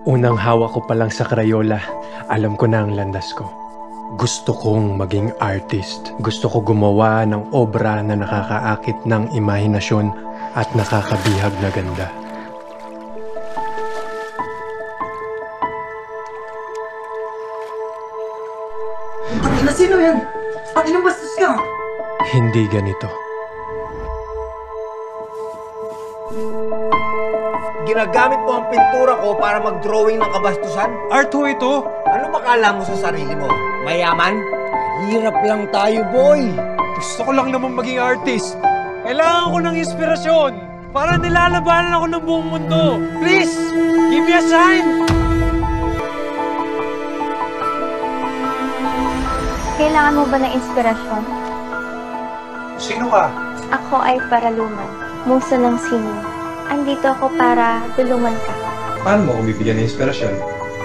Unang hawak ko pa lang sa Crayola, alam ko na ang landas ko. Gusto kong maging artist. Gusto ko gumawa ng obra na nakakaakit ng imahinasyon at nakakabihag na ganda. Tangina, sino yan? Anong bastos ka? Hindi ganito. Ginagamit mo ang pintura ko para mag-drawing ng kabastusan? Art ho ito! Ano makala mo sa sarili mo? Mayaman? Hirap lang tayo, boy! Gusto ko lang naman maging artist. Kailangan ko ng inspirasyon para nilalabanan ako ng buong mundo. Please, give me a sign! Kailangan mo ba ng inspirasyon? Sino ka? Ako ay paraluman, muso ng sining. Andito ako para tulungan ka. Paano mo ako bibigyan ng inspirasyon?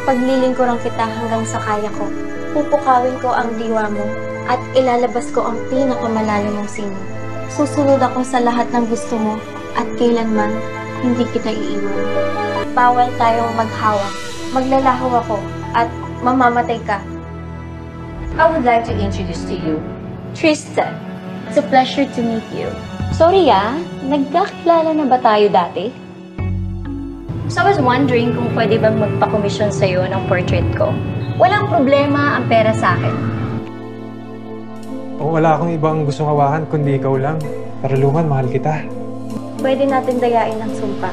Paglilingkuran kita hanggang sa kaya ko. Pupukawin ko ang diwa mo at ilalabas ko ang pinakamalalim mong sining. Susunod ako sa lahat ng gusto mo at kailanman hindi kita iiwan. Bawal tayong maghawak. Maglalaho ako at mamamatay ka. I would like to introduce to you Tristan, it's a pleasure to meet you. Sorry nagkakilala na ba tayo dati? So I was wondering kung pwede bang magpa-commission sa'yo ng portrait ko. Walang problema ang pera sa akin. Wala akong ibang gustong hawakan kundi ikaw lang. Paraluman, mahal kita. Pwede natin dayain ng sumpa.